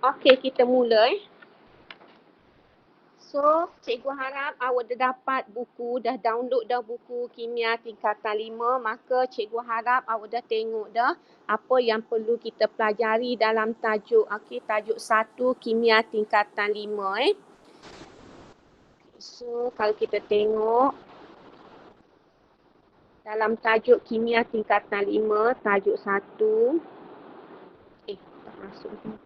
Okey, kita mula. So, cikgu harap awak dah dapat buku, dah download dah buku kimia tingkatan 5. Maka cikgu harap awak dah tengok dah apa yang perlu kita pelajari dalam tajuk. Okey, tajuk 1 kimia tingkatan 5. So, kalau kita tengok dalam tajuk kimia tingkatan 5, tajuk 1. Tak masuk ni.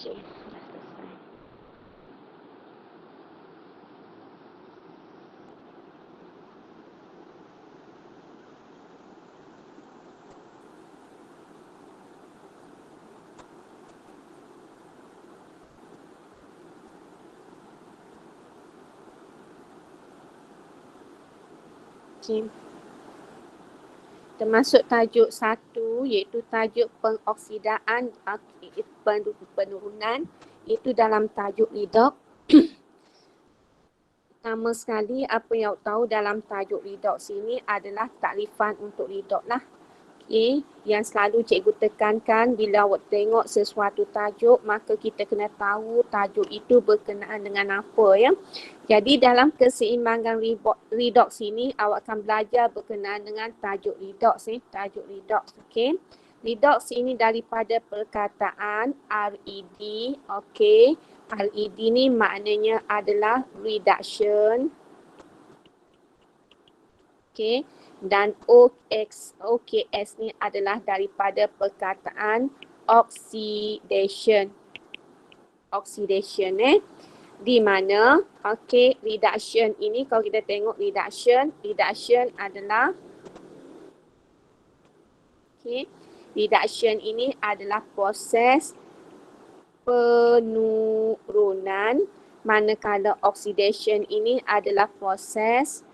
Okey, dah selesai. Okey. Termasuk tajuk 1 iaitu tajuk pengoksidaan penurunan, itu dalam tajuk redox. Pertama sekali apa yang awak tahu dalam tajuk redox ini adalah takrifan untuk redox lah. Okey, yang selalu cikgu tekankan bila awak tengok sesuatu tajuk maka kita kena tahu tajuk itu berkenaan dengan apa ya. Jadi dalam keseimbangan redox ini awak akan belajar berkenaan dengan tajuk redox tajuk redox. Okey. Redox ini daripada perkataan RED. Okey. RED ni maknanya adalah reduction. Okey. Dan OKS ni adalah daripada perkataan oxidation. Oxidation di mana reduction ini kalau kita tengok reduction adalah reduction ini adalah proses penurunan, manakala oxidation ini adalah proses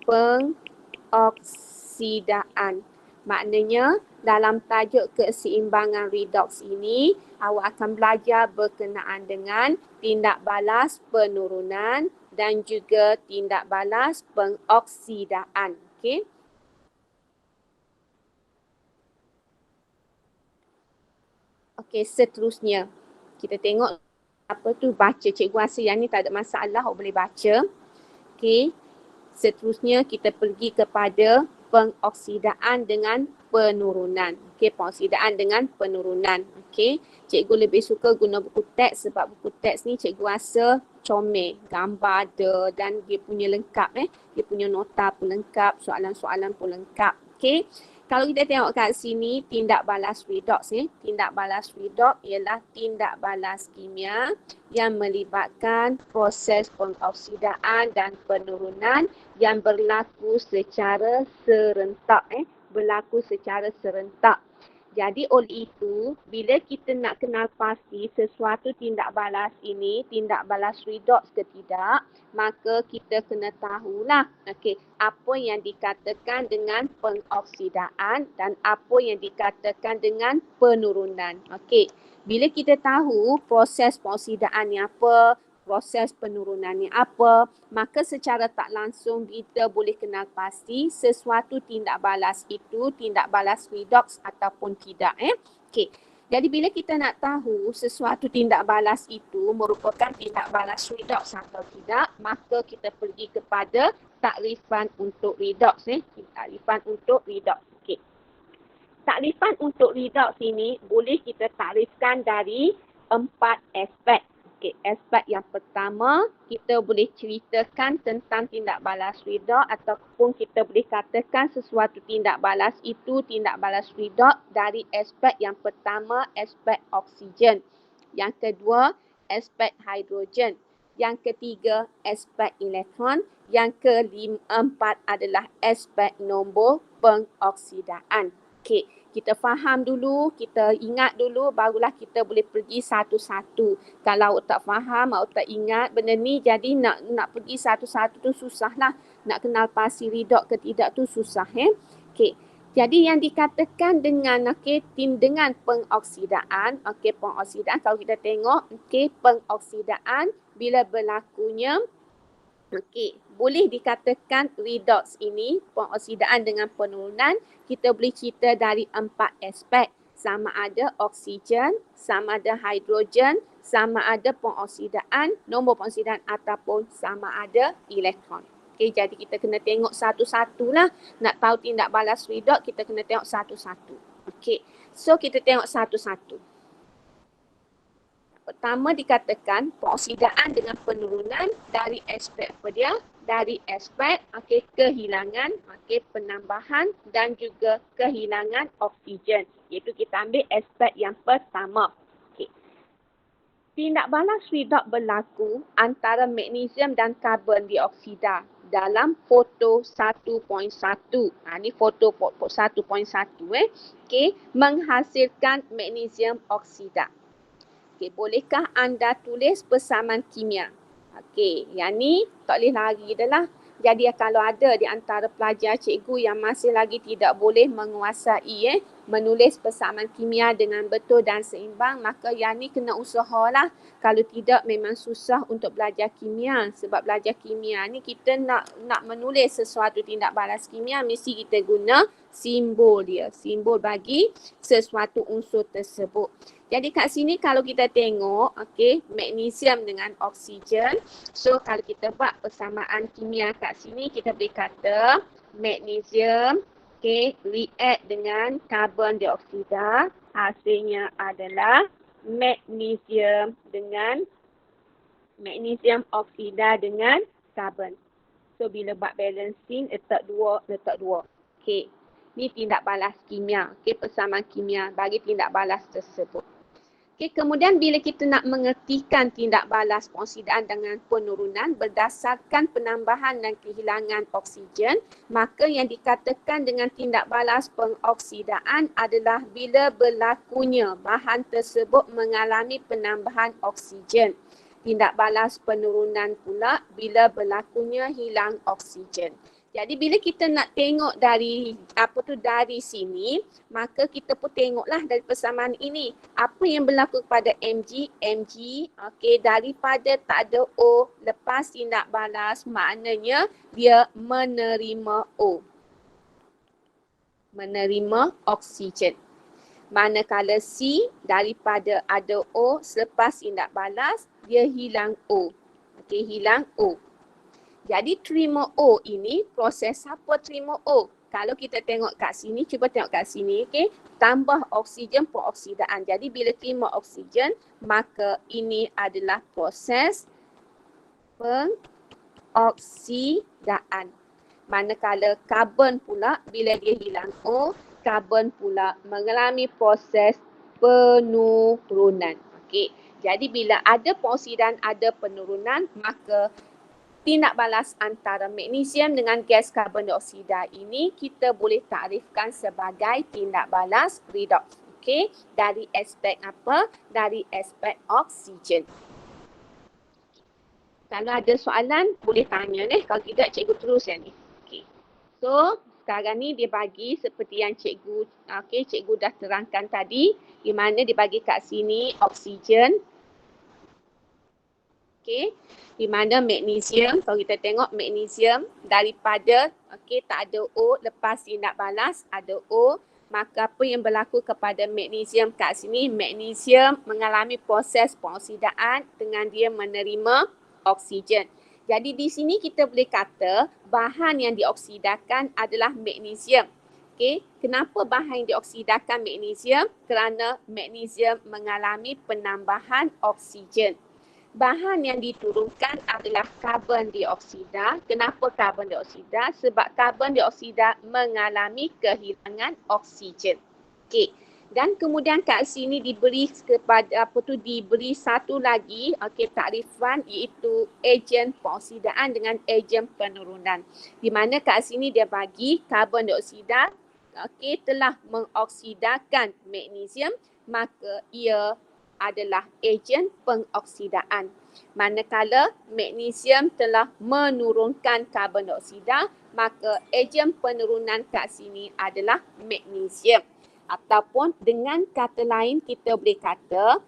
pengoksidaan. Maknanya dalam tajuk keseimbangan redox ini awak akan belajar berkenaan dengan tindak balas penurunan dan juga tindak balas pengoksidaan. Okey. Okey, seterusnya kita tengok apa tu baca. Cikgu rasa yang ni tak ada masalah, awak boleh baca. Okey. Seterusnya kita pergi kepada pengoksidaan dengan penurunan. Okey, pengoksidaan dengan penurunan. Okey, cikgu lebih suka guna buku teks sebab buku teks ni cikgu rasa comel, gambar ada dan dia punya lengkap Dia punya nota pun lengkap, soalan-soalan pun lengkap. Okey. Kalau kita tengok kat sini tindak balas redox tindak balas redox ialah tindak balas kimia yang melibatkan proses pengoksidaan dan penurunan yang berlaku secara serentak berlaku secara serentak. Jadi oleh itu, bila kita nak kenal pasti sesuatu tindak balas ini, tindak balas redox ke tidak, maka kita kena tahulah apa yang dikatakan dengan pengoksidaan dan apa yang dikatakan dengan penurunan. Bila kita tahu proses pengoksidaan ni apa, proses penurunannya apa, maka secara tak langsung kita boleh kenal pasti sesuatu tindak balas itu tindak balas redox ataupun tidak. Jadi bila kita nak tahu sesuatu tindak balas itu merupakan tindak balas redox atau tidak, maka kita pergi kepada takrifan untuk redox. Takrifan untuk redox. Takrifan untuk redox ini boleh kita takrifkan dari 4 aspek. Aspek yang pertama, kita boleh ceritakan tentang tindak balas redox ataupun kita boleh katakan sesuatu tindak balas itu tindak balas redox dari aspek yang pertama, aspek oksigen. Yang kedua, aspek hidrogen. Yang ketiga, aspek elektron. Yang keempat adalah aspek nombor pengoksidaan. Kita faham dulu, kita ingat dulu, barulah kita boleh pergi satu-satu. Kalau tak faham, awak tak ingat benda ni, jadi nak pergi satu-satu tu susah lah. Nak kenal pasti redox ke tidak tu susah. Okey. Jadi yang dikatakan dengan dengan pengoksidaan, pengoksidaan kalau kita tengok, pengoksidaan bila berlakunya, boleh dikatakan redox ini, pengoksidaan dengan penurunan, kita boleh cerita dari 4 aspek. Sama ada oksigen, sama ada hidrogen, sama ada pengoksidaan, nombor pengoksidaan ataupun sama ada elektron. Jadi kita kena tengok satu-satu lah. Nak tahu tindak balas redox, kita kena tengok satu-satu. So kita tengok satu-satu. Pertama dikatakan pengoksidaan dengan penurunan dari aspek apa dia? Dari aspek kehilangan, penambahan dan juga kehilangan oksigen. Iaitu kita ambil aspek yang pertama. Tindak balas redox berlaku antara magnesium dan karbon dioksida dalam foto 1.1. Ini foto 1.1 menghasilkan magnesium oksida. Bolehkah anda tulis persamaan kimia? Yang ni tak boleh lari dah lah. Jadi kalau ada di antara pelajar cikgu yang masih lagi tidak boleh menguasai menulis persamaan kimia dengan betul dan seimbang, maka yang ni kena usahalah. Kalau tidak memang susah untuk belajar kimia. Sebab belajar kimia ni kita nak menulis sesuatu tindak balas kimia, mesti kita guna simbol dia. Simbol bagi sesuatu unsur tersebut. Jadi kat sini kalau kita tengok, magnesium dengan oksigen. So kalau kita buat persamaan kimia kat sini, kita boleh kata magnesium react dengan karbon dioksida. Hasilnya adalah magnesium oksida dengan karbon. So bila buat balancing, letak dua. Ni tindak balas kimia. Persamaan kimia bagi tindak balas tersebut. Kemudian bila kita nak mengertikan tindak balas pengoksidaan dengan penurunan berdasarkan penambahan dan kehilangan oksigen, maka yang dikatakan dengan tindak balas pengoksidaan adalah bila berlakunya bahan tersebut mengalami penambahan oksigen. Tindak balas penurunan pula bila berlakunya hilang oksigen. Jadi bila kita nak tengok dari sini, maka kita pun tengoklah dari persamaan ini. Apa yang berlaku kepada Mg, daripada tak ada O lepas tindak balas, maknanya dia menerima O. Menerima oksigen. Manakala C daripada ada O selepas tindak balas, dia hilang O. Hilang O. Jadi terima O ini, proses apa terima O? Kalau kita tengok kat sini, cuba tengok kat sini, tambah oksigen pengoksidaan. Jadi bila terima oksigen, maka ini adalah proses pengoksidaan. Manakala karbon pula, bila dia hilang O, karbon pula mengalami proses penurunan. Jadi bila ada pengoksidaan, ada penurunan, maka tindak balas antara magnesium dengan gas karbon dioksida ini kita boleh takrifkan sebagai tindak balas redox. Dari aspek apa? Dari aspek oksigen. Kalau ada soalan, boleh tanya ni. Kalau tidak, cikgu terus yang ni. So, sekarang ni dia bagi seperti yang cikgu dah terangkan tadi, di mana dia bagi kat sini oksigen. Di mana magnesium, kalau kita tengok magnesium daripada tak ada O, lepas tindak balas ada O, maka apa yang berlaku kepada magnesium kat sini, magnesium mengalami proses pengoksidaan dengan dia menerima oksigen. Jadi di sini kita boleh kata bahan yang dioksidakan adalah magnesium. Kenapa bahan yang dioksidakan magnesium? Kerana magnesium mengalami penambahan oksigen. Bahan yang diturunkan adalah karbon dioksida. Kenapa karbon dioksida? Sebab karbon dioksida mengalami kehilangan oksigen. Dan kemudian kat sini diberi diberi satu lagi takrifan, iaitu ejen pengoksidaan dengan ejen penurunan. Di mana kat sini dia bagi karbon dioksida telah mengoksidakan magnesium, maka ia adalah ejen pengoksidaan. Manakala magnesium telah menurunkan karbon dioksida, maka ejen penurunan kat sini adalah magnesium. Ataupun dengan kata lain kita boleh kata,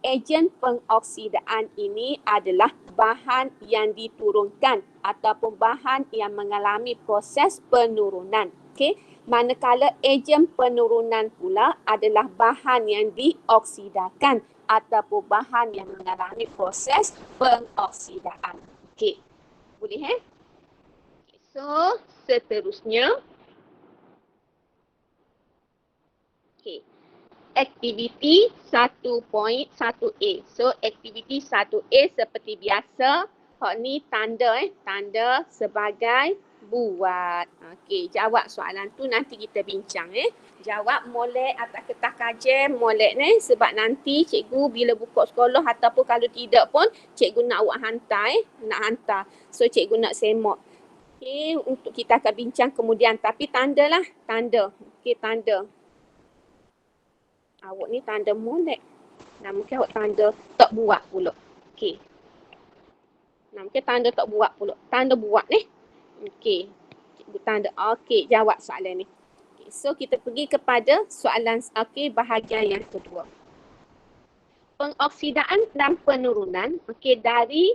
ejen pengoksidaan ini adalah bahan yang diturunkan ataupun bahan yang mengalami proses penurunan. Manakala ejen penurunan pula adalah bahan yang dioksidakan ataupun bahan yang mengalami proses pengoksidaan. Boleh So, seterusnya. Aktiviti 1.1a. So, aktiviti 1a seperti biasa. Ni tanda tanda sebagai buat. Jawab soalan tu nanti kita bincang Jawab molek atas kertas kajian molek sebab nanti cikgu bila buka sekolah ataupun kalau tidak pun cikgu nak awak hantar nak hantar. So, cikgu nak semak. Untuk kita akan bincang kemudian, tapi tanda lah, tanda. Tanda. Awak ni tanda molek. Mungkin awak tanda tak buat pula. Mungkin tanda tak buat pula. Tanda buat Cikgu tanda. Jawab soalan ni. So kita pergi kepada soalan bahagian yang kedua. Pengoksidaan dan penurunan dari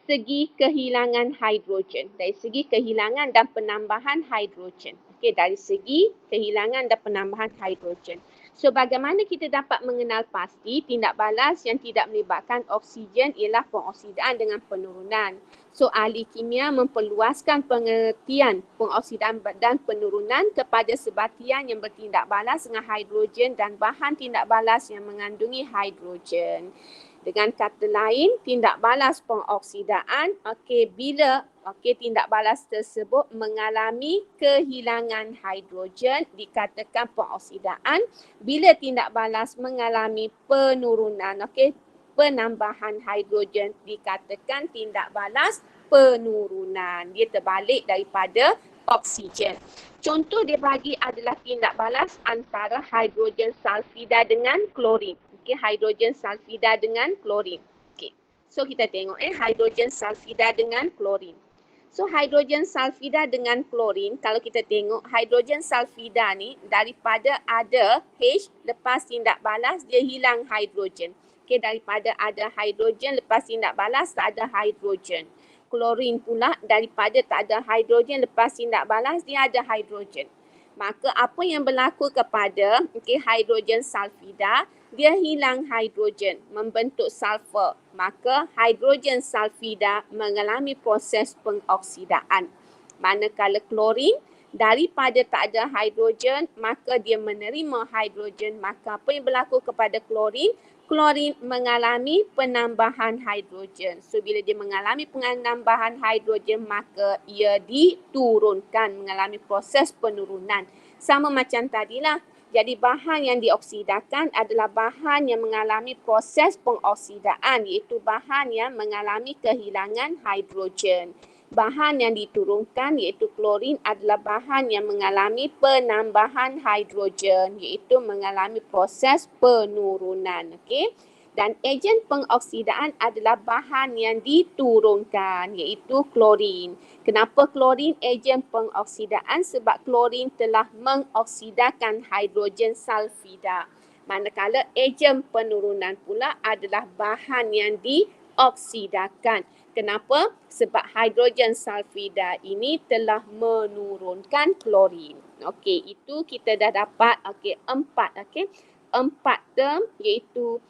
segi kehilangan hidrogen. Dari segi kehilangan dan penambahan hidrogen. Dari segi kehilangan dan penambahan hidrogen. So, bagaimana kita dapat mengenal pasti tindak balas yang tidak melibatkan oksigen ialah pengoksidaan dengan penurunan. So, ahli kimia memperluaskan pengertian pengoksidaan dan penurunan kepada sebatian yang bertindak balas dengan hidrogen dan bahan tindak balas yang mengandungi hidrogen. Dengan kata lain, tindak balas pengoksidaan bila tindak balas tersebut mengalami kehilangan hidrogen dikatakan pengoksidaan. Bila tindak balas mengalami penurunan penambahan hidrogen dikatakan tindak balas penurunan. Dia terbalik daripada oksigen. Contoh dia bagi adalah tindak balas antara hidrogen sulfida dengan klorin. Hidrogen sulfida dengan klorin. So kita tengok hidrogen sulfida dengan klorin. So hidrogen sulfida dengan klorin, kalau kita tengok hidrogen sulfida ni daripada ada H lepas tindak balas dia hilang hidrogen. Daripada ada hidrogen lepas tindak balas tak ada hidrogen. Klorin pula daripada tak ada hidrogen lepas tindak balas dia ada hidrogen. Maka apa yang berlaku kepada hidrogen sulfida, dia hilang hidrogen, membentuk sulfur. Maka hidrogen sulfida mengalami proses pengoksidaan. Manakala klorin, daripada tak ada hidrogen, maka dia menerima hidrogen. Maka apa yang berlaku kepada klorin? Klorin mengalami penambahan hidrogen. So, bila dia mengalami penambahan hidrogen, maka ia diturunkan, mengalami proses penurunan. Sama macam tadilah. Jadi, bahan yang dioksidakan adalah bahan yang mengalami proses pengoksidaan, iaitu bahan yang mengalami kehilangan hidrogen. Bahan yang diturunkan iaitu klorin adalah bahan yang mengalami penambahan hidrogen iaitu mengalami proses penurunan. Dan ejen pengoksidaan adalah bahan yang diturunkan iaitu klorin. Kenapa klorin ejen pengoksidaan? Sebab klorin telah mengoksidakan hidrogen sulfida. Manakala ejen penurunan pula adalah bahan yang dioksidakan. Kenapa? Sebab hidrogen sulfida ini telah menurunkan klorin. Itu kita dah dapat empat term iaitu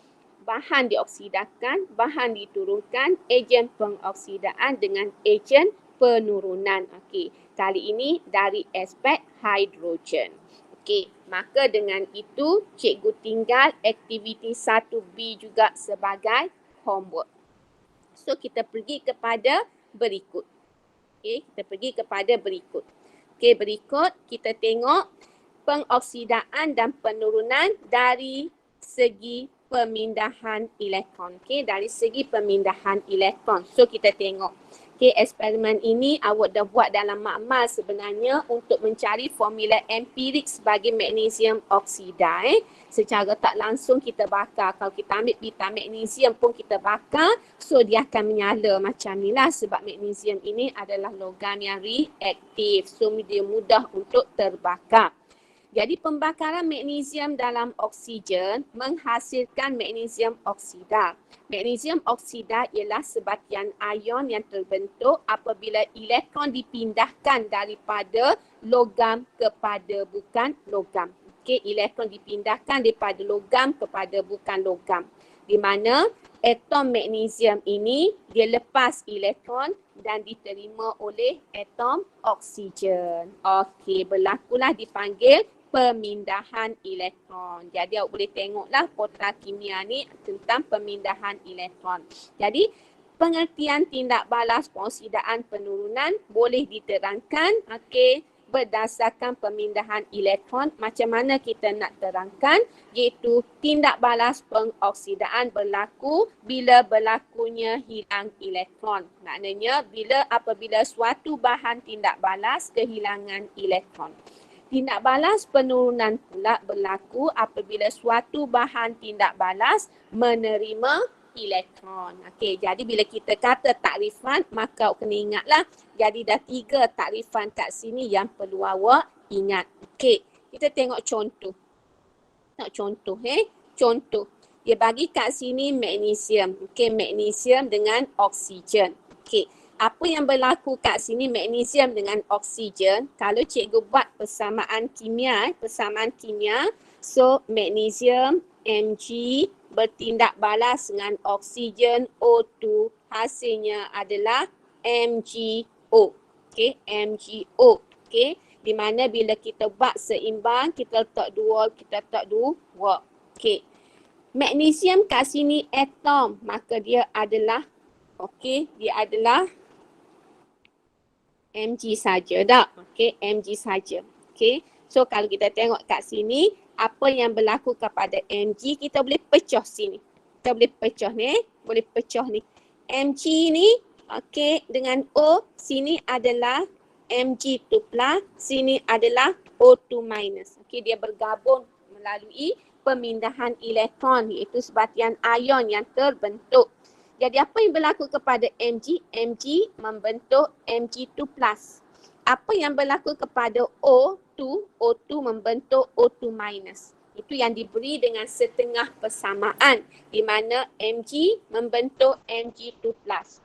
bahan dioksidakan, bahan diturunkan, ejen pengoksidaan dengan ejen penurunan. Kali ini dari aspek hidrogen. Maka dengan itu cikgu tinggal aktiviti 1B juga sebagai homework. So, kita pergi kepada berikut. Kita pergi kepada berikut. Berikut kita tengok pengoksidaan dan penurunan dari segi pemindahan elektron. Dari segi pemindahan elektron. So, kita tengok. Okay, eksperimen ini awak dah buat dalam makmal sebenarnya untuk mencari formula empirik sebagai magnesium oksida. Secara tak langsung kita bakar. Kalau kita ambil pita magnesium pun kita bakar, so dia akan menyala macam ni lah sebab magnesium ini adalah logam yang reaktif. So dia mudah untuk terbakar. Jadi pembakaran magnesium dalam oksigen menghasilkan magnesium oksida. Magnesium oksida ialah sebatian ion yang terbentuk apabila elektron dipindahkan daripada logam kepada bukan logam. Okey, elektron dipindahkan daripada logam kepada bukan logam. Di mana atom magnesium ini dia lepas elektron dan diterima oleh atom oksigen. Okey, berlakulah dipanggil pemindahan elektron. Jadi awak boleh tengoklah potret kimia ni tentang pemindahan elektron. Jadi pengertian tindak balas pengoksidaan penurunan boleh diterangkan berdasarkan pemindahan elektron. Macam mana kita nak terangkan? Iaitu tindak balas pengoksidaan berlaku bila berlakunya hilang elektron. Maknanya apabila suatu bahan tindak balas kehilangan elektron. Tindak balas penurunan pula berlaku apabila suatu bahan tindak balas menerima elektron. Okey, jadi bila kita kata takrifan, maka awak kena ingatlah. Jadi dah 3 takrifan kat sini yang perlu awak ingat. Okey, kita tengok contoh. Contoh. Dia bagi kat sini magnesium. Okey, magnesium dengan oksigen. Okey. Apa yang berlaku kat sini magnesium dengan oksigen, kalau cikgu buat persamaan kimia, so magnesium Mg bertindak balas dengan oksigen O2, hasilnya adalah MgO. Okey, MgO. Okey, di mana bila kita buat seimbang, kita letak 2, kita letak 2. Okey. Magnesium kat sini atom, maka dia adalah dia adalah Mg saja dah. Okey, Mg saja. Okey. So kalau kita tengok kat sini, apa yang berlaku kepada Mg, kita boleh pecah sini. Kita boleh pecah ni, Mg ni, okey, dengan O, sini adalah Mg2 plus, sini adalah O2 minus. Okey, dia bergabung melalui pemindahan elektron, iaitu sebatian ion yang terbentuk. Jadi apa yang berlaku kepada Mg? Mg membentuk Mg2+. Apa yang berlaku kepada O2? O2 membentuk O2-. Itu yang diberi dengan setengah persamaan di mana Mg membentuk Mg2+.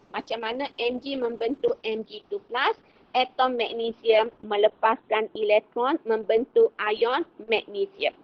Macam mana Mg membentuk Mg2+? Atom magnesium melepaskan elektron membentuk ion magnesium.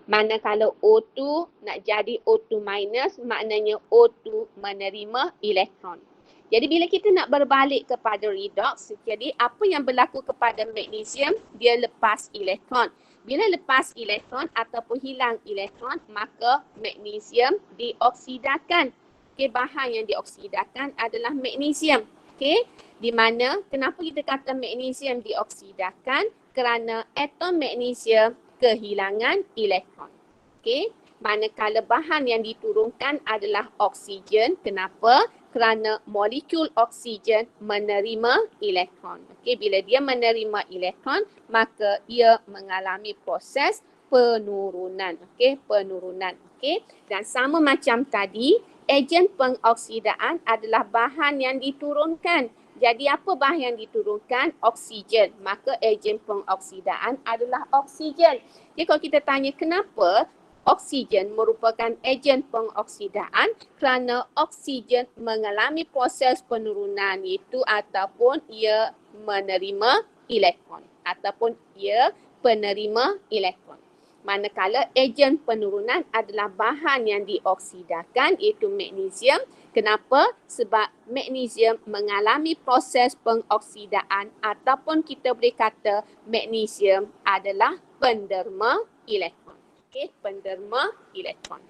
Manakala O2 nak jadi O2 minus, maknanya O2 menerima elektron. Jadi bila kita nak berbalik kepada redox, jadi apa yang berlaku kepada magnesium? Dia lepas elektron. Bila lepas elektron ataupun hilang elektron, maka magnesium dioksidakan. Okey, bahan yang dioksidakan adalah magnesium. Okey, di mana kenapa kita kata magnesium dioksidakan? Kerana atom magnesium kehilangan elektron. Okey, manakala bahan yang diturunkan adalah oksigen. Kenapa? Kerana molekul oksigen menerima elektron. Okey, bila dia menerima elektron, maka ia mengalami proses penurunan. Okey, penurunan. Okey, dan sama macam tadi, ejen pengoksidaan adalah bahan yang diturunkan. Jadi apa bahan yang diturunkan? Oksigen. Maka ejen pengoksidaan adalah oksigen. Jadi kalau kita tanya kenapa oksigen merupakan ejen pengoksidaan? Kerana oksigen mengalami proses penurunan iaitu ataupun ia menerima elektron. Ataupun ia penerima elektron. Manakala ejen penurunan adalah bahan yang dioksidakan iaitu magnesium. Kenapa? Sebab magnesium mengalami proses pengoksidaan ataupun kita boleh kata magnesium adalah penderma elektron. Okey, penderma elektron.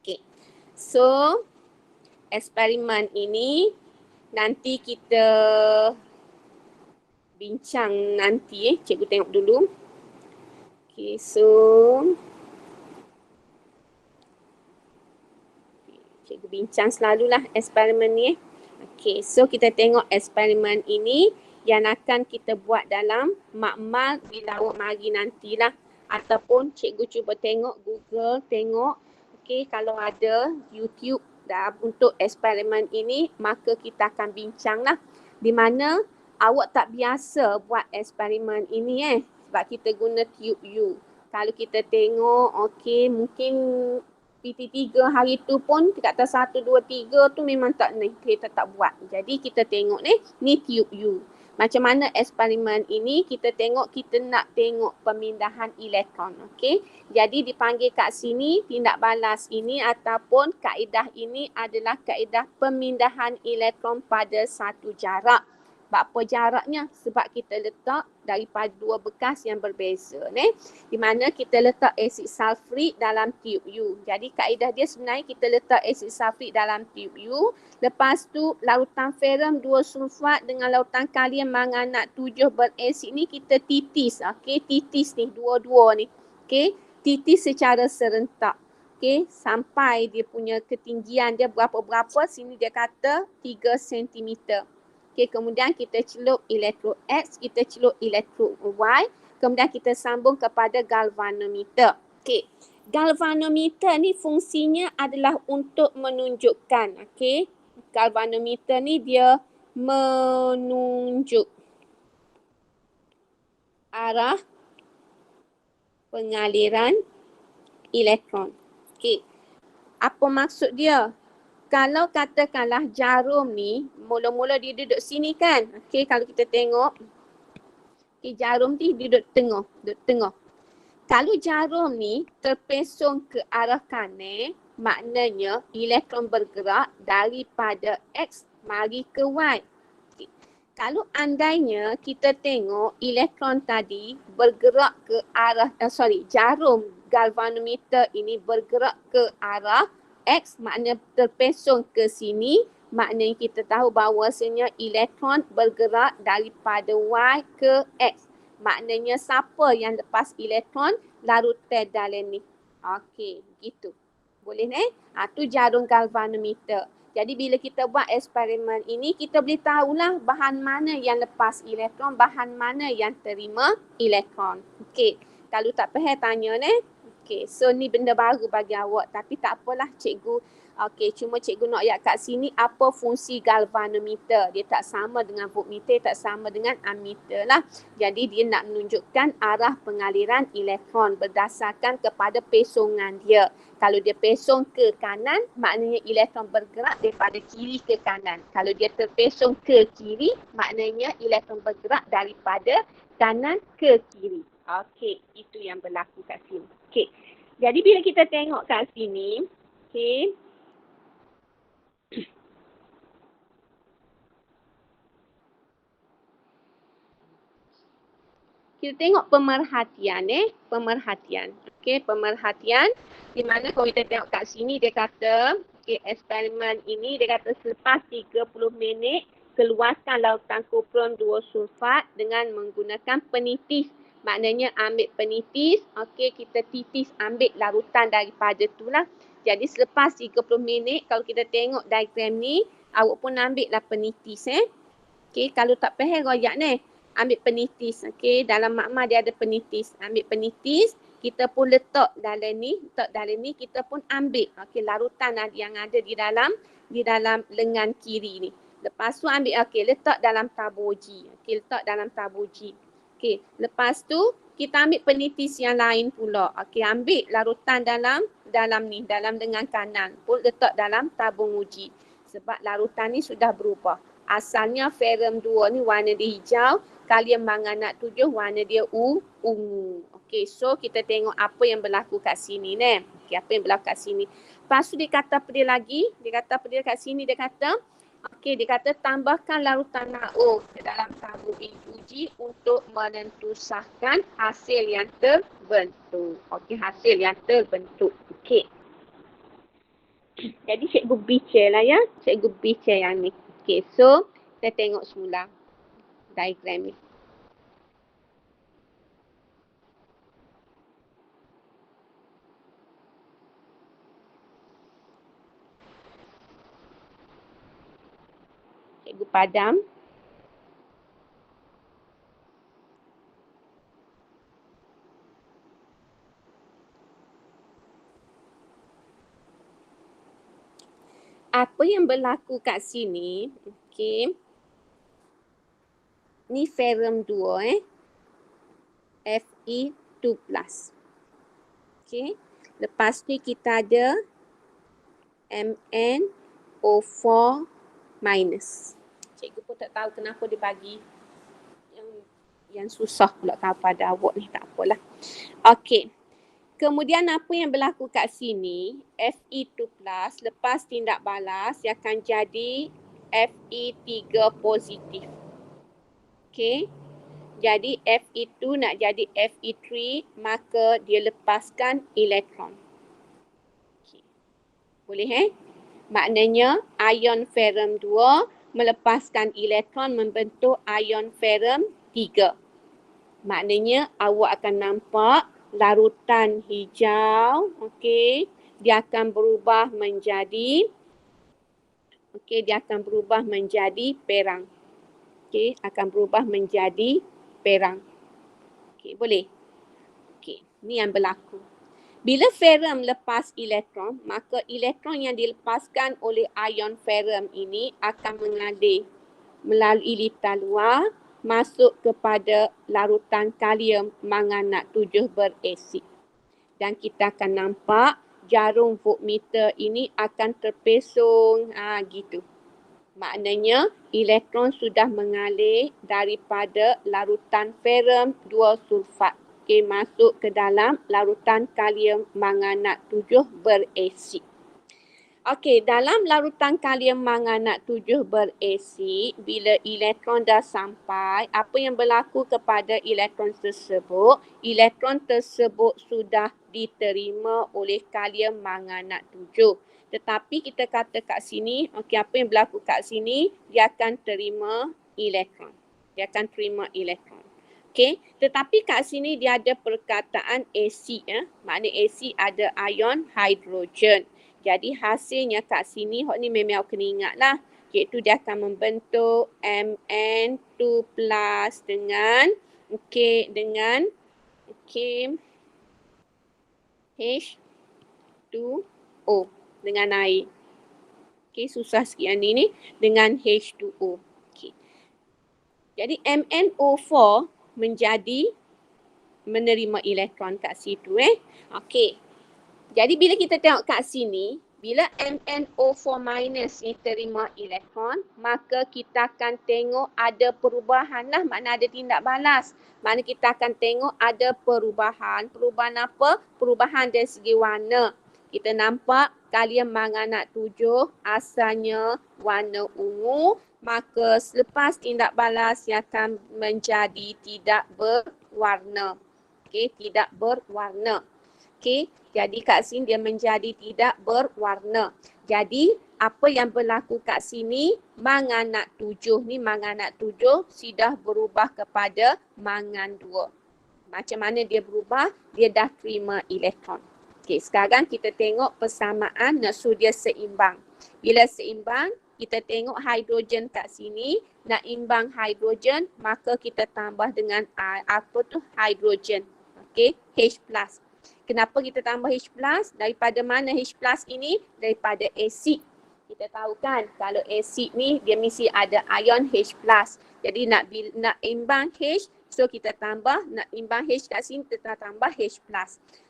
Okey. So, eksperimen ini nanti kita bincang nanti. Cikgu tengok dulu. Okey, so cikgu bincang selalulah eksperimen ni. Okey, so kita tengok eksperimen ini yang akan kita buat dalam makmal bila awak mari nantilah. Ataupun cikgu cuba tengok Google, tengok okey kalau ada YouTube dah untuk eksperimen ini, maka kita akan bincanglah. Di mana awak tak biasa buat eksperimen ini sebab kita guna tube U. Kalau kita tengok okey mungkin PT3 hari tu pun kata 1, 2, 3 tu memang tak ni, kita tak buat. Jadi kita tengok ni tube U. Macam mana eksperimen ini kita tengok, kita nak tengok pemindahan elektron. Okey. Jadi dipanggil kat sini tindak balas ini ataupun kaedah ini adalah kaedah pemindahan elektron pada satu jarak. Apa jaraknya? Sebab kita letak daripada dua bekas yang berbeza. Di mana kita letak asid sulfurik dalam tube U. Jadi kaedah dia sebenarnya kita letak asid sulfurik dalam tube U. Lepas tu lautan ferrum 2 sulfat dengan lautan kalium manganat 7 berasid ni kita titis. Okey, titis ni dua-dua ni. Okey, titis secara serentak. Okey, sampai dia punya ketinggian dia berapa-berapa, sini dia kata 3 cm. Okey, kemudian kita celup elektrod X, kita celup elektrod Y, kemudian kita sambung kepada galvanometer. Okey, galvanometer ni fungsinya adalah untuk menunjukkan, okey, galvanometer ni dia menunjuk arah pengaliran elektron. Okey, apa maksud dia? Kalau katakanlah jarum ni, mula-mula dia duduk sini kan. Okey, kalau kita tengok, okay, jarum ni duduk tengah. Kalau jarum ni terpesong ke arah kanan, maknanya elektron bergerak daripada X mari ke Y. Okay. Kalau andainya kita tengok elektron tadi bergerak ke arah, jarum galvanometer ini bergerak ke arah X, maknanya terpesong ke sini, maknanya kita tahu bahawasanya elektron bergerak daripada Y ke X. Maknanya siapa yang lepas elektron larutan dalam ni. Okey, gitu. Boleh tu jarum galvanometer. Jadi bila kita buat eksperimen ini, kita boleh tahulah bahan mana yang lepas elektron, bahan mana yang terima elektron. Okey, kalau tak faham tanya Okey, so ni benda baru bagi awak tapi tak apalah cikgu. Okey, cuma cikgu nak ayat kat sini apa fungsi galvanometer. Dia tak sama dengan voltmeter, tak sama dengan ammeter lah. Jadi dia nak menunjukkan arah pengaliran elektron berdasarkan kepada pesongan dia. Kalau dia pesong ke kanan, maknanya elektron bergerak daripada kiri ke kanan. Kalau dia terpesong ke kiri, maknanya elektron bergerak daripada kanan ke kiri. Okey, itu yang berlaku kat sini. Okey, jadi bila kita tengok kat sini, okey, kita tengok pemerhatian pemerhatian. Okey, pemerhatian di mana kalau kita tengok kat sini dia kata, okey, eksperimen ini dia kata selepas 30 minit keluarkan lautan kupron 2 sulfat dengan menggunakan penitis. Maknanya ambil penitis, okey, kita titis ambil larutan daripada itulah. Jadi selepas 30 minit kalau kita tengok diagram ni, awak pun ambil lah penitis Okey, kalau tak faham royak ambil penitis. Okey, dalam makmal dia ada penitis. Ambil penitis, kita pun letak dalam ni, kita pun ambil okey larutan yang ada di dalam lengan kiri ni. Lepas tu ambil letak dalam tabur G. Okey, letak dalam tabur G. Okey, lepas tu kita ambil penitis yang lain pula. Okey, ambil larutan dalam lengan kanan pun letak dalam tabung uji. Sebab larutan ni sudah berubah. Asalnya ferrum 2 ni warna dia hijau, kalium manganat 7 warna dia ungu. Okey, so kita tengok apa yang berlaku kat sini Okey, apa yang berlaku kat sini. Lepas tu dia kata apa dia lagi? Dia kata apa dia kat sini? Dia kata okey, dia kata tambahkan larutan NaO ke dalam tabung uji untuk menentusahkan hasil yang terbentuk. Okey, hasil yang terbentuk. Okey. Jadi cikgu bicara lah ya. Cikgu bicara yang ni. Okey, so kita tengok semula diagram ni. Cikgu padam. Apa yang berlaku kat sini, okey. Ni ferrum 2 Fe2+. Okey. Lepas ni kita ada MnO4-. Cikgu pun tak tahu kenapa dia bagi yang susah pula pada awak ni, tak apalah. Okey. Kemudian apa yang berlaku kat sini, Fe2+, lepas tindak balas, dia akan jadi Fe3 positif. Okey. Jadi Fe2 nak jadi Fe3, maka dia lepaskan elektron. Okay. Boleh Maknanya ion ferrum 2 melepaskan elektron membentuk ion ferrum 3. Maknanya awak akan nampak larutan hijau, okey, dia akan berubah menjadi perang. Okey, akan berubah menjadi perang. Okey, boleh. Okey, ni yang berlaku. Bila ferrum lepas elektron, maka elektron yang dilepaskan oleh ion ferrum ini akan mengalir melalui litar luar masuk kepada larutan kalium manganat 7 berasid. Dan kita akan nampak jarum voltmeter ini akan terpesong gitu. Maknanya elektron sudah mengalir daripada larutan ferrum 2 sulfat masuk ke dalam larutan kalium manganat 7 berasid. Okey, dalam larutan kalium manganat 7 berasid, bila elektron dah sampai, apa yang berlaku kepada elektron tersebut? Elektron tersebut sudah diterima oleh kalium manganat 7. Tetapi kita kata kat sini, okey, apa yang berlaku kat sini, dia akan terima elektron. Okey, tetapi kat sini dia ada perkataan asid. Maknanya asid ada ion hidrogen. Jadi hasilnya kat sini, ni memang awak kena ingat lah. Iaitu dia akan membentuk Mn2+ dengan H2O dengan air. Okey, susah sikit yang ni dengan H2O. Okey. Jadi MnO4 menerima elektron kat situ. Okey. Jadi bila kita tengok kat sini, bila MnO4- ni terima elektron, maka kita akan tengok ada perubahan lah, makna ada tindak balas. Makna kita akan tengok ada perubahan. Perubahan apa? Perubahan dari segi warna. Kita nampak kalium manganat 7 asalnya warna ungu, maka selepas tindak balas ia akan menjadi tidak berwarna. Okey, tidak berwarna. Okey, jadi kat sini dia menjadi tidak berwarna. Jadi apa yang berlaku kat sini, manganat 7 ni, manganat 7 sudah berubah kepada mangan 2. Macam mana dia berubah? Dia dah terima elektron. Okey, sekarang kita tengok persamaan, so dia seimbang. Bila seimbang, kita tengok hidrogen kat sini, nak imbang hidrogen, maka kita tambah dengan hidrogen. Okey, H+. Kenapa kita tambah H+? Daripada mana H+ ini? Daripada asid. Kita tahu kan, kalau asid ni dia mesti ada ion H+. Jadi nak imbang H, so kita tambah, nak imbang H kat sini, kita tambah H+.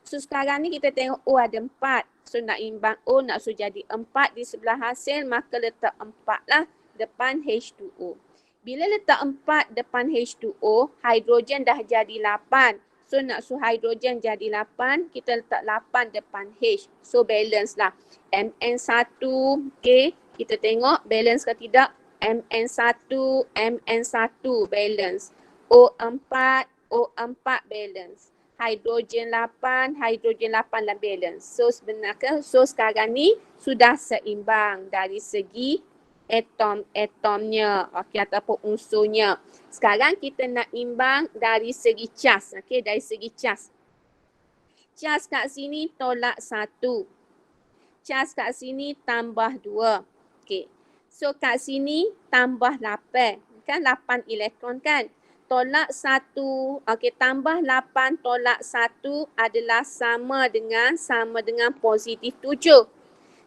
So sekarang ni kita tengok O ada 4. So nak imbang O, nak so jadi 4 di sebelah hasil, maka letak 4 lah depan H2O. Bila letak 4 depan H2O, hidrogen dah jadi 8. So nak suruh hidrogen jadi 8, kita letak 8 depan H. So balance lah. Mn1, okay. Kita tengok balance ke tidak. Mn1 balance. O4 balance. Hidrogen 8 lah balance. So sebenarnya, sekarang ni sudah seimbang dari segi atomnya, okey, ataupun unsurnya. Sekarang kita nak imbang dari segi cas, okey, dari segi cas. Cas kat sini tolak 1. Cas kat sini tambah 2. Okey. So kat sini tambah 8. Kan 8 elektron kan. Tolak 1, okey, tambah 8 tolak 1 adalah sama dengan positif 7.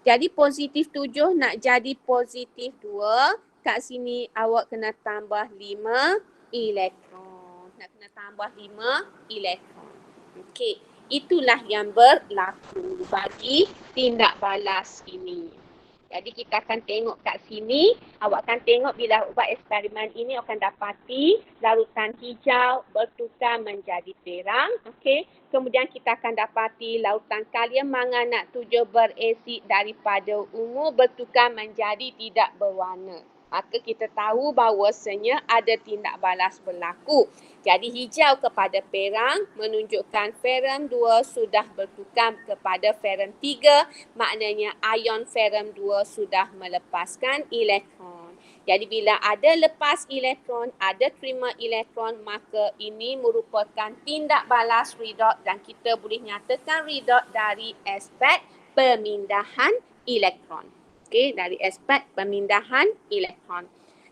Jadi positif 7 nak jadi positif 2, kat sini awak kena tambah 5 elektron. Nak kena tambah 5 elektron. Okey, itulah yang berlaku bagi tindak balas ini. Jadi kita akan tengok kat sini, awak akan tengok bila buat eksperimen ini akan dapati larutan hijau bertukar menjadi perang. Okey. Kemudian kita akan dapati larutan kalium manganat 7 berasid daripada ungu bertukar menjadi tidak berwarna. Maka kita tahu bahawasanya ada tindak balas berlaku. Jadi hijau kepada perang menunjukkan ferum 2 sudah bertukar kepada ferum 3. Maknanya ion ferum 2 sudah melepaskan elektron. Jadi bila ada lepas elektron, ada terima elektron, maka ini merupakan tindak balas redox dan kita boleh nyatakan redox dari aspek pemindahan elektron. Okey, dari aspek pemindahan elektron.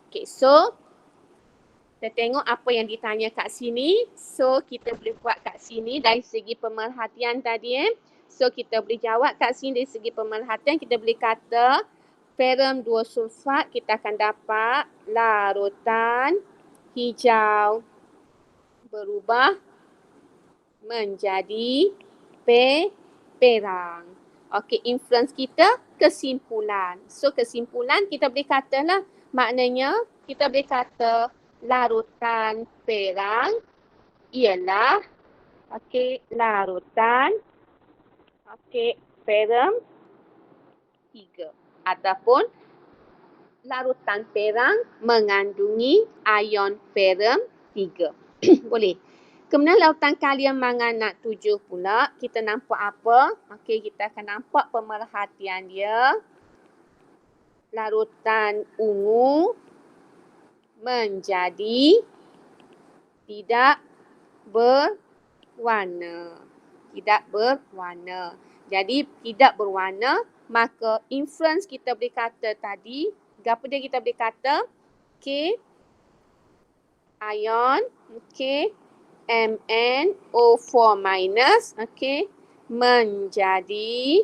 Okey, so kita tengok apa yang ditanya kat sini. So kita boleh buat kat sini dari segi pemerhatian tadi. So kita boleh jawab kat sini dari segi pemerhatian. Kita boleh kata ferum 2 sulfat kita akan dapat larutan hijau berubah menjadi perang. Okey, influence kita kesimpulan. So kesimpulan kita boleh katalah, maknanya kita boleh kata larutan perang ialah larutan ferum 3 ataupun larutan perang mengandungi ion ferum 3. Boleh. Kemudian larutan kalium manganat 7 pula, kita nampak apa? Okey, kita akan nampak pemerhatian dia. Larutan ungu menjadi tidak berwarna. Tidak berwarna. Jadi tidak berwarna, maka influence kita boleh kata tadi, apa dia kita boleh kata? Okey. Ion, okey. MnO4 minus, okey, menjadi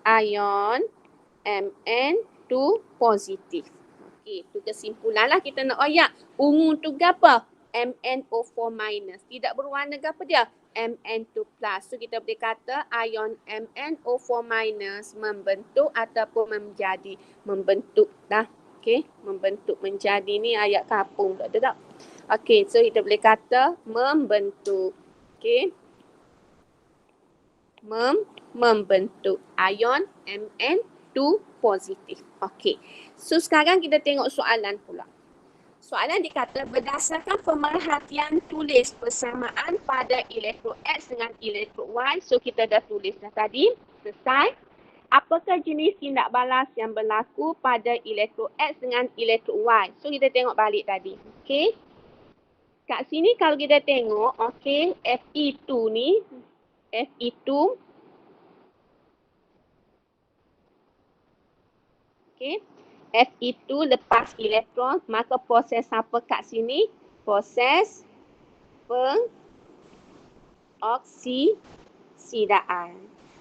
ion Mn2 positif. Okey, itu kesimpulanlah kita nak oyak. Ungu tu apa? MnO4 minus. Tidak berwarna apa dia? Mn2 plus. So kita boleh kata ion MnO4 minus membentuk ataupun membentuk dah. Okey, membentuk menjadi ni ayat kapung tak ada tak? Okey, so kita boleh kata membentuk. Okey. Membentuk ion Mn2 positif. Okey. So sekarang kita tengok soalan pula. Soalan dikata berdasarkan pemerhatian tulis persamaan pada elektron X dengan elektron Y. So kita dah tulis dah tadi. Selesai. Apakah jenis tindak balas yang berlaku pada elektron X dengan elektron Y? So kita tengok balik tadi. Okey. Kat sini kalau kita tengok, okey, Fe2 ni, Fe2, okey, Fe2 lepas elektron, maka proses apa kat sini? Proses pengoksidaan.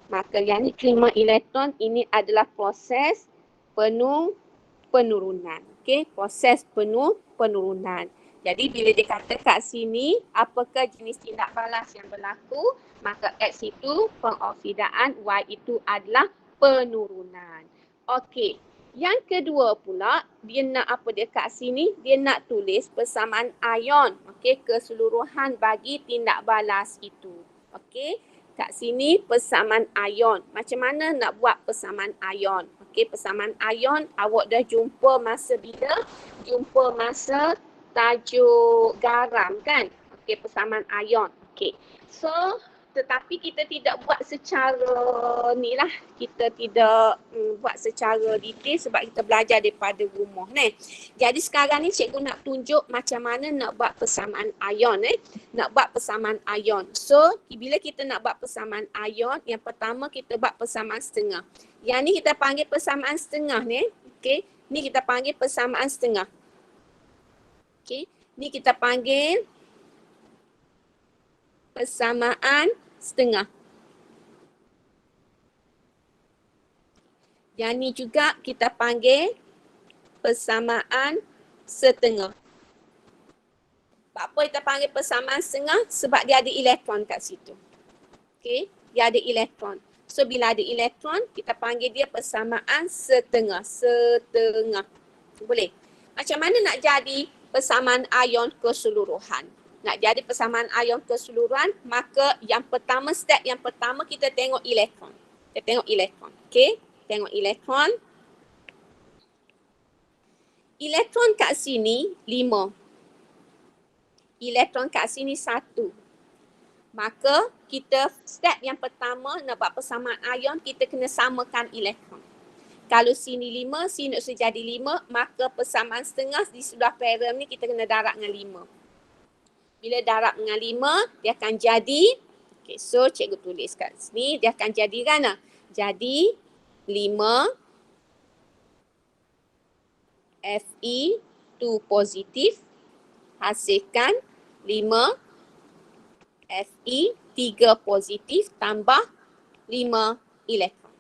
Maka yang ni terima elektron, ini adalah proses penurunan. Okey, proses penurunan. Jadi bila dia kata kat sini, apakah jenis tindak balas yang berlaku? Maka X itu pengoksidaan, Y itu adalah penurunan. Okey, yang kedua pula, dia nak apa dia kat sini? Dia nak tulis persamaan ion, okey, keseluruhan bagi tindak balas itu. Okey, kat sini persamaan ion. Macam mana nak buat persamaan ion? Okey, persamaan ion awak dah jumpa masa bila? Jumpa masa tajuk garam kan? Okey, persamaan ion. Okey. So, tetapi kita tidak buat secara ni lah. Kita tidak buat secara detail sebab kita belajar daripada rumah ni. Jadi sekarang ni cikgu nak tunjuk macam mana nak buat persamaan ion Nak buat persamaan ion. So, bila kita nak buat persamaan ion, yang pertama kita buat persamaan setengah. Yang ni kita panggil persamaan setengah ni. Okey. Ni kita panggil persamaan setengah. Okey, ni kita panggil persamaan setengah. Yang ni juga kita panggil persamaan setengah. Apa kita panggil persamaan setengah? Sebab dia ada elektron kat situ. Okey, dia ada elektron. So bila ada elektron, kita panggil dia persamaan setengah. Setengah. Boleh? Macam mana nak jadi persamaan ion keseluruhan? Nak jadi persamaan ion keseluruhan, maka yang pertama, step yang pertama kita tengok elektron. Kita tengok elektron. Okey, tengok elektron. Elektron kat sini 5. Elektron kat sini 1. Maka kita step yang pertama nak buat persamaan ion, kita kena samakan elektron. Kalau sini 5, sini nak jadi 5, maka persamaan setengah di sebelah param ni kita kena darab dengan 5. Bila darab dengan 5, dia akan jadi, okay, so cikgu tulis kat sini, dia akan jadi kan? Jadi 5 Fe2 positif hasilkan 5 Fe3 positif tambah 5 elektron.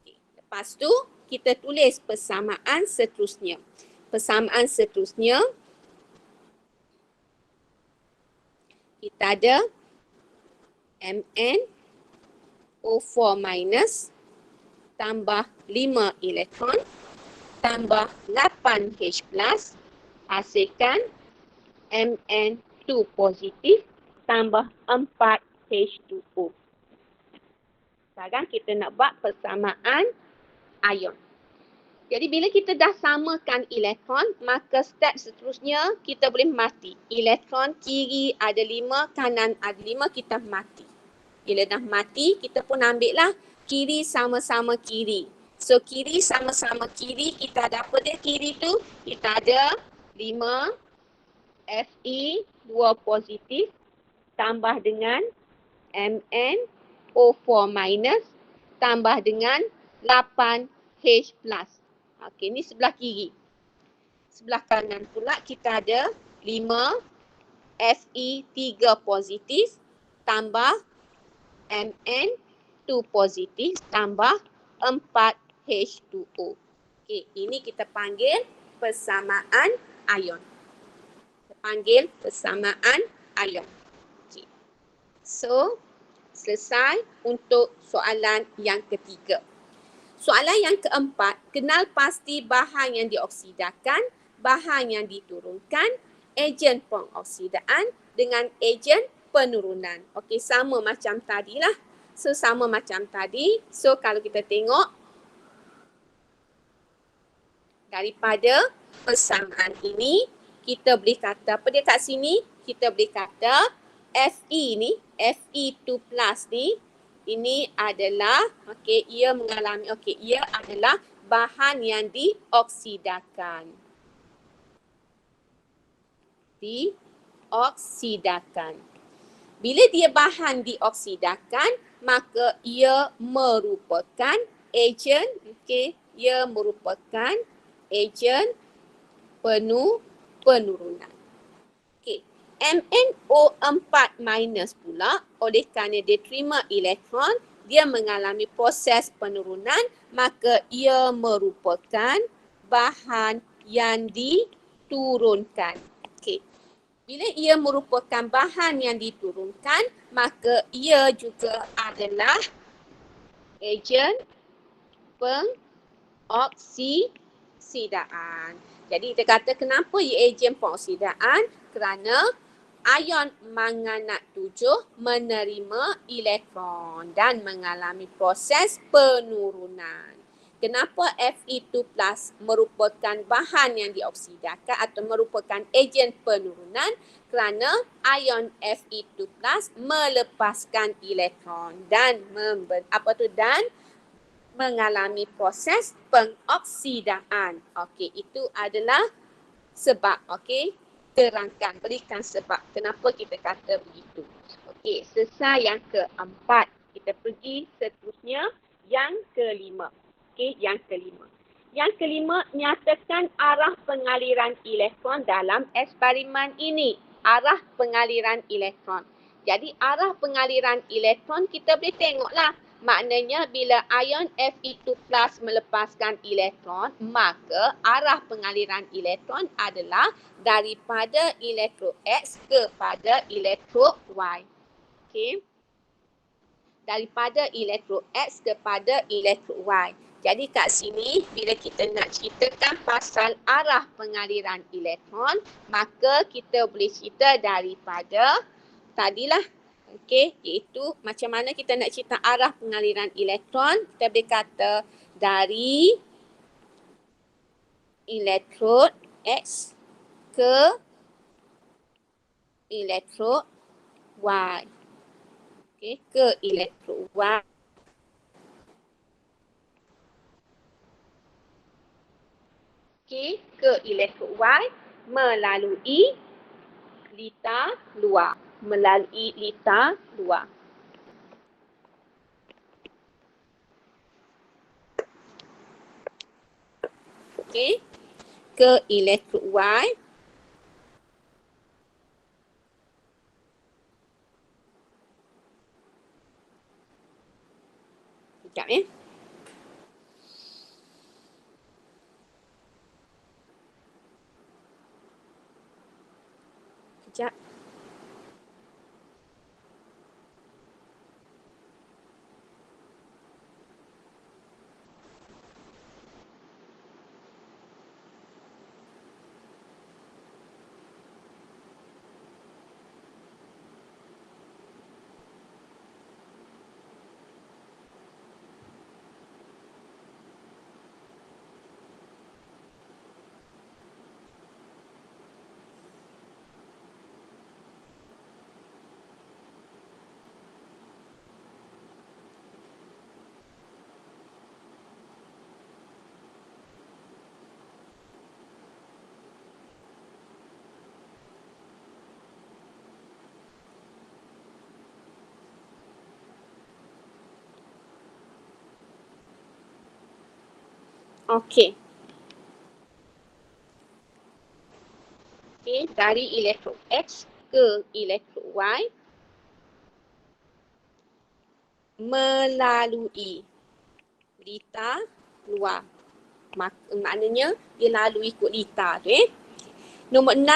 Okay. Lepas tu kita tulis persamaan seterusnya. Persamaan seterusnya kita ada MnO4 minus tambah 5 elektron tambah 8H plus hasilkan Mn2 positif tambah 4H2O. Sekarang kita nak buat persamaan ion. Jadi bila kita dah samakan elektron, maka step seterusnya kita boleh mati. Elektron kiri ada 5, kanan ada 5, kita mati. Bila dah mati, kita pun ambil lah kiri sama-sama kiri. So kiri sama-sama kiri, kita ada apa dia kiri tu? Kita ada 5 Fe2 positif tambah dengan MnO4 minus tambah dengan 8H plus. Okey, ni sebelah kiri. Sebelah kanan pula kita ada 5 Fe3 positif tambah Mn2 positif tambah 4H2O. Okey, ini kita panggil persamaan ion. Kita panggil persamaan ion. Okey. So, selesai untuk soalan yang ketiga. Soalan yang keempat, kenal pasti bahan yang dioksidakan, bahan yang diturunkan, ejen pengoksidaan dengan ejen penurunan. Okey, sama macam tadilah. So, sama macam tadi. So, kalau kita tengok daripada persamaan ini, kita boleh kata, apa dia kat sini? Kita boleh kata Fe ni, Fe2 plus ni, ini adalah, okey, ia mengalami, okey, ia adalah bahan yang dioksidakan. Dioksidakan. Bila dia bahan dioksidakan, maka ia merupakan ejen, okey, ia merupakan ejen penurunan. Okey, MnO4 minus pula, oleh kerana dia terima elektron, dia mengalami proses penurunan, maka ia merupakan bahan yang diturunkan. Okey. Bila ia merupakan bahan yang diturunkan, maka ia juga adalah ejen pengoksidaan. Jadi kita kata kenapa ia ejen pengoksidaan? Kerana ion manganat 7 menerima elektron dan mengalami proses penurunan. Kenapa Fe2 plus merupakan bahan yang dioksidakan atau merupakan ejen penurunan? Kerana ion Fe2 plus melepaskan elektron dan mengalami proses pengoksidaan. Okey, itu adalah sebab. Okey, terangkan, berikan sebab kenapa kita kata begitu. Okey, selesai yang keempat. Kita pergi seterusnya yang kelima. Okey, yang kelima. Yang kelima, nyatakan arah pengaliran elektron dalam eksperimen ini. Arah pengaliran elektron. Jadi arah pengaliran elektron kita boleh tengoklah. Maknanya bila ion Fe2+ melepaskan elektron, maka arah pengaliran elektron adalah daripada elektrod X kepada elektrod Y. Okey. Daripada elektrod X kepada elektrod Y. Jadi kat sini bila kita nak ceritakan pasal arah pengaliran elektron, maka kita boleh cerita daripada tadilah. Okey, iaitu macam mana kita nak cerita arah pengaliran elektron, kita boleh kata dari elektrod X ke elektrod Y. Okey, ke elektrod Y. Ke elektrod Y melalui litar luar. Melalui litar luar. Okey, ke elektrod Y sekejap ya. Sekejap. Okey. Okey, dari elektrod X ke elektrod Y melalui litar luar. Maknanya dia lalu ikut litar tu . Nombor 6,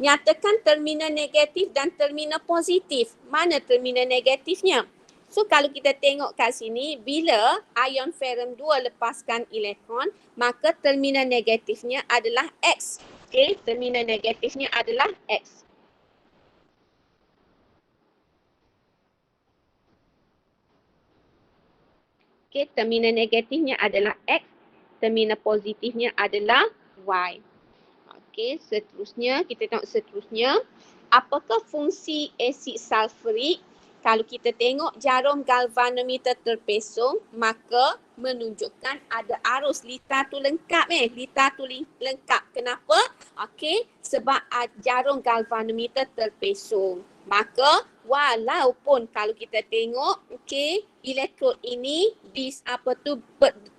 nyatakan terminal negatif dan terminal positif. Mana terminal negatifnya? So kalau kita tengok kat sini, bila ion ferrum 2 lepaskan elektron, maka terminal negatifnya adalah X. Okey, terminal negatifnya adalah X. Okey, terminal negatifnya adalah X, terminal positifnya adalah Y. Okey, seterusnya kita tengok seterusnya. Apakah fungsi asid sulfurik? Kalau kita tengok jarum galvanometer terpesong, maka menunjukkan ada arus. Litar tu lengkap litar tu lengkap. Kenapa? Okey, sebab jarum galvanometer terpesong. Maka walaupun kalau kita tengok okey, elektrod ini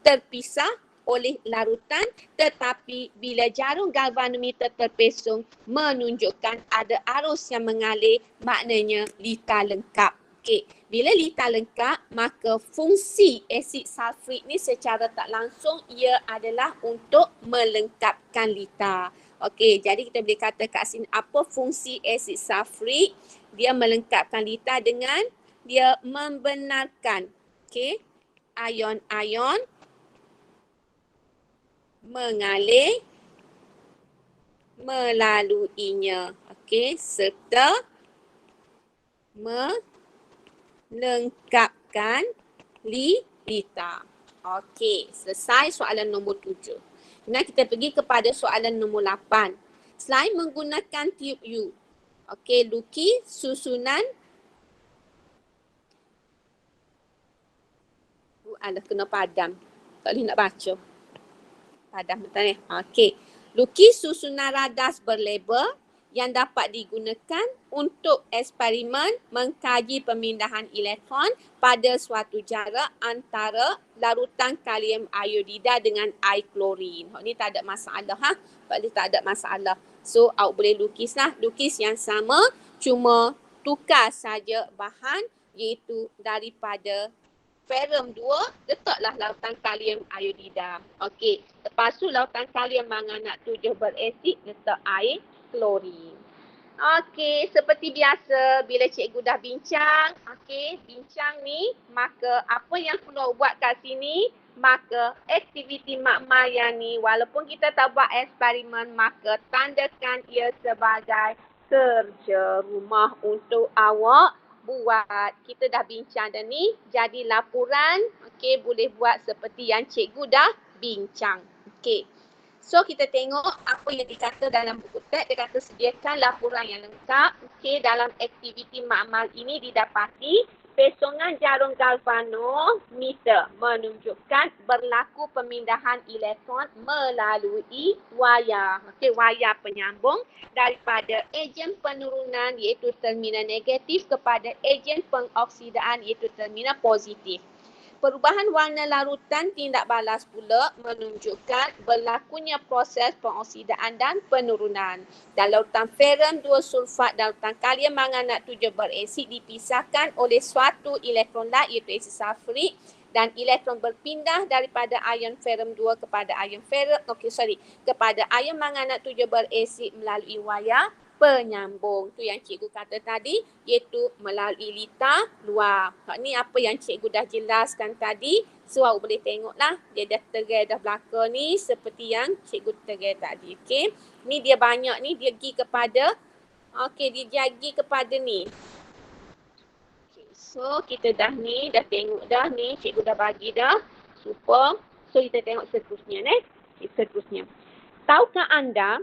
terpisah oleh larutan, tetapi bila jarum galvanometer terpesong menunjukkan ada arus yang mengalir, maknanya litar lengkap. Okey, bila litar lengkap, maka fungsi asid sulfurik ni secara tak langsung ia adalah untuk melengkapkan litar. Okey, jadi kita boleh kata kat sini apa fungsi asid sulfurik? Dia melengkapkan litar dengan dia membenarkan okey, ion-ion mengalir melaluinya. Okey, serta melengkapkan litar. Okey, selesai soalan nombor 7. Kemudian kita pergi kepada soalan nombor 8. Selain menggunakan tiub U, okey, lukis susunan. Alah, kena padam. Tak boleh nak baca. Padam betul ni. Okey. Lukis susunan radas berlabel yang dapat digunakan untuk eksperimen mengkaji pemindahan elektron pada suatu jarak antara larutan kalium iodida dengan air klorin. Ini tak ada masalah. Boleh tak ada masalah. So, awak boleh lukislah. Lukis yang sama, cuma tukar saja bahan iaitu daripada ferrum 2, letaklah lautan kalium iodida. Okey, lepas tu lautan kalium manganat 7 berasid, letak air klorin. Okey, seperti biasa bila cikgu dah bincang, bincang ni, maka apa yang perlu buat kat sini, maka aktiviti makmal yang ni, walaupun kita tak buat eksperimen, maka tandakan ia sebagai kerja rumah untuk awak buat. Kita dah bincang dah ni, jadi laporan, boleh buat seperti yang cikgu dah bincang. So kita tengok apa yang dikata dalam buku teks. Dia kata sediakan laporan yang lengkap. Dalam aktiviti makmal ini didapati pesongan jarum galvanometer menunjukkan berlaku pemindahan elektron melalui wayar. Wayar penyambung daripada ejen penurunan iaitu terminal negatif kepada ejen pengoksidaan iaitu terminal positif. Perubahan warna larutan tindak balas pula menunjukkan berlakunya proses pengoksidaan dan penurunan. Dan larutan ferrum 2 sulfat dan larutan kalium manganat 7 berasid dipisahkan oleh suatu elektron lain iaitu asid sulfurik dan elektron berpindah daripada ion ferrum 2 kepada ion kepada ion manganat 7 berasid melalui wayar penyambung. Tu yang cikgu kata tadi, iaitu melalui litar luar. Ni apa yang cikgu dah jelaskan tadi. So, awak boleh tengoklah. Dia dah terai dah belakang ni seperti yang cikgu terai tadi. Ni dia banyak ni, dia pergi kepada, dia pergi kepada ni. So, kita dah ni, dah tengok dah ni, cikgu dah bagi dah. Super. So, kita tengok seterusnya ni. Seterusnya. Tahukah anda,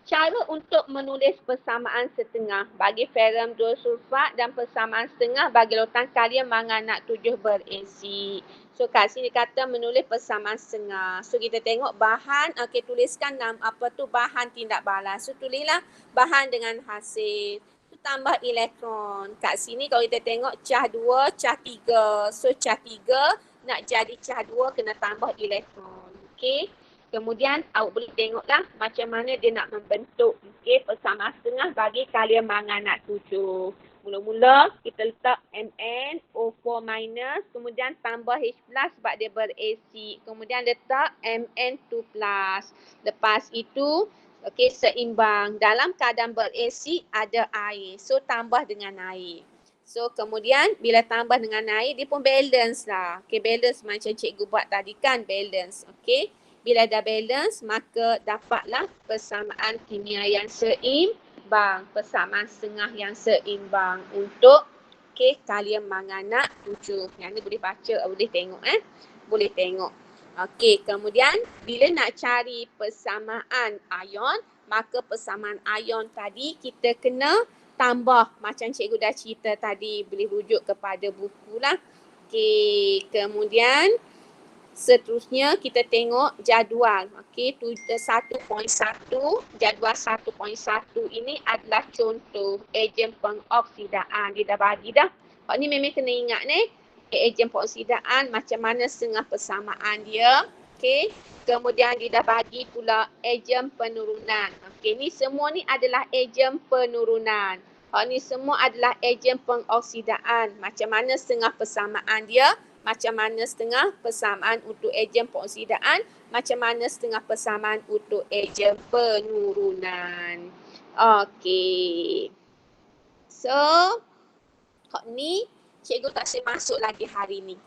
cara untuk menulis persamaan setengah bagi ferrum 2 sulfat dan persamaan setengah bagi lautan kalium manganat 7 berasid. So kat sini kata menulis persamaan setengah. So kita tengok bahan, tuliskan bahan tindak balas. So tulislah bahan dengan hasil. So tambah elektron. Kat sini kalau kita tengok cah 2, cah 3. So cah 3 nak jadi cah 2 kena tambah elektron. Kemudian awak boleh tengoklah macam mana dia nak membentuk persamaan setengah bagi kalium manganat 7. Mula-mula kita letak MnO4-, kemudian tambah H+ sebab dia berasid. Kemudian letak Mn2+. Lepas itu seimbang. Dalam keadaan berasid ada air. So tambah dengan air. So kemudian bila tambah dengan air dia pun balance lah. Balance macam cikgu buat tadi kan, balance. Bila dah balance, maka dapatlah persamaan kimia yang seimbang. Persamaan setengah yang seimbang untuk kalium manganat 7. Yang ni boleh baca, boleh tengok. Boleh tengok. Kemudian bila nak cari persamaan ion, maka persamaan ion tadi kita kena tambah. Macam cikgu dah cerita tadi, boleh rujuk kepada buku lah. Kemudian seterusnya kita tengok jadual. 1.1, jadual 1.1 ini adalah contoh ejen pengoksidaan. Dia dah bagi dah. Ni memang kena ingat ni. Ejen pengoksidaan macam mana setengah persamaan dia. Kemudian dia dah bagi pula ejen penurunan. Ni semua ni adalah ejen penurunan. Ni semua adalah ejen pengoksidaan. Macam mana setengah persamaan dia. Macam mana setengah persamaan untuk ejen pengoksidaan, macam mana setengah persamaan untuk ejen penurunan. So, ni cikgu tak boleh masuk lagi hari ni.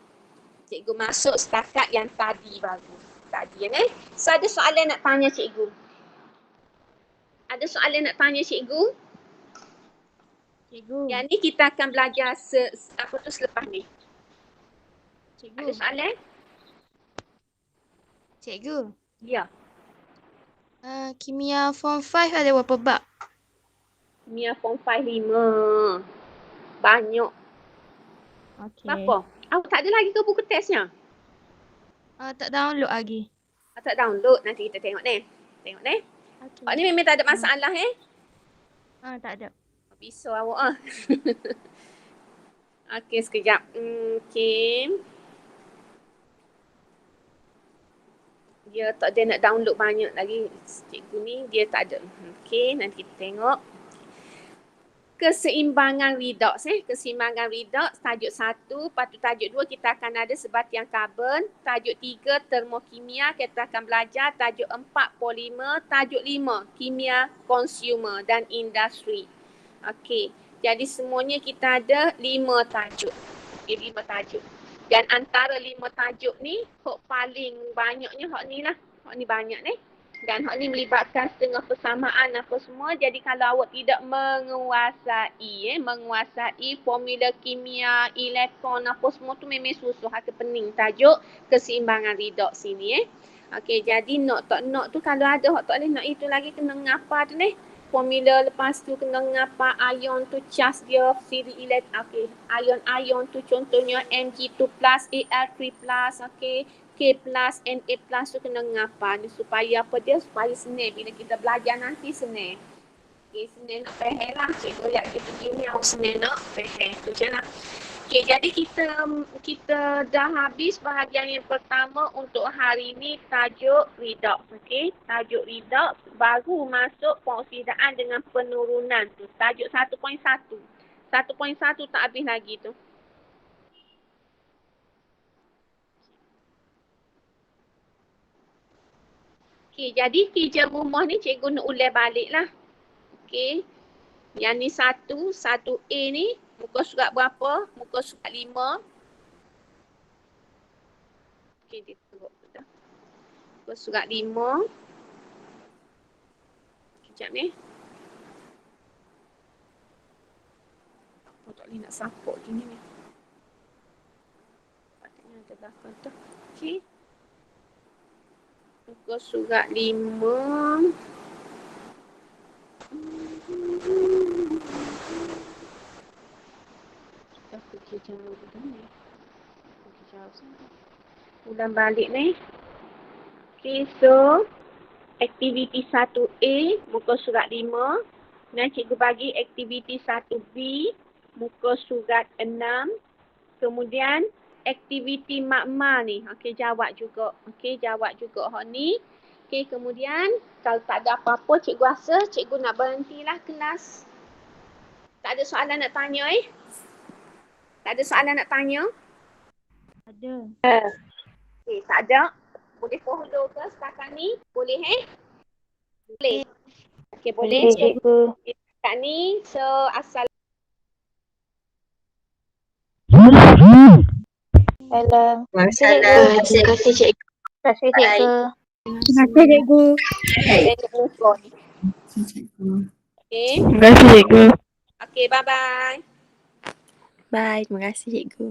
Cikgu masuk setakat yang tadi baru. So, ada soalan nak tanya cikgu? Ada soalan nak tanya cikgu? Cikgu. Yang ni kita akan belajar selepas ni. Cikgu. Ada soalan? Cikgu. Ya. Kimia form 5 ada berapa bab? Kimia form 5 5. Banyak. Berapa? Awak tak ada lagi ke buku testnya? Tak download lagi. Tak download, nanti kita tengok ni. Tengok ni. Okey. Awak ni memang tak ada masalah Tak ada. Pisau awak Okey, sekejap. Okey. Dia tak ada nak download banyak lagi. Cikgu ni dia tak ada. Okey, nanti kita tengok. Keseimbangan redox keseimbangan redox tajuk 1, lepas tu tajuk 2 kita akan ada sebatian karbon, tajuk 3 termokimia kita akan belajar, tajuk 4 polimer, tajuk 5 kimia consumer dan industri. Okey, jadi semuanya kita ada 5 tajuk. Okey, 5 tajuk. Dan antara 5 tajuk ni hok paling banyaknya hok ni lah. Hok ni banyak ni. Dan hal ni melibatkan setengah persamaan apa semua. Jadi kalau awak tidak menguasai formula kimia, elektron apa semua tu memang susah atau pening tajuk keseimbangan redox sini Okey, jadi note tu kalau ada hak tak boleh note itu lagi kena ngapa tu ni. Formula lepas tu kena ngapa ion tu charge dia siri elektron. Okey, ion tu contohnya Mg2+, Al3+, okey. K plus, Na plus tu kena ngapa ni supaya apa dia? Supaya senang bila kita belajar nanti senang. Okay, senang nak faham lah. Cikgu lihat kita gini awak senang nak faham. Tu je lah. Okay, jadi kita dah habis bahagian yang pertama untuk hari ni tajuk redox. Okay, tajuk redox baru masuk pengoksidaan dengan penurunan tu. Tajuk 1.1. 1.1 tak habis lagi tu. Okey, jadi kerja rumah ni cikgu nak ulang balik lah. Okey. Yang ni 1A ni, muka surat berapa? Muka surat 5. Okey, dia teruk dah. Muka surat 5. Sekejap ni. Apa tak boleh nak support gini ni. Patutnya ada belakang tu. Okey. Muka surat 5. Kita pergi jauh dah ni. Pergi jauh sana. Ulang balik ni. Okay, so aktiviti 1A muka surat 5. Dan cikgu bagi aktiviti 1B muka surat 6. Kemudian aktiviti makma ni. Okey, jawab juga. Okey, jawab juga hak ni. Okey, kemudian kalau tak ada apa-apa, cikgu rasa cikgu nak berhentilah kelas. Tak ada soalan nak tanya Tak ada soalan nak tanya? Ada. Okey, tak ada. Boleh follow ke setakat ni? Boleh Boleh. Okey, boleh. Cikgu. Setakat ni, so asal Hello. Terima kasih cikgu. Terima kasih cikgu. Terima kasih cikgu. Okey. Terima kasih cikgu. Okey, bye-bye. Bye, terima kasih cikgu.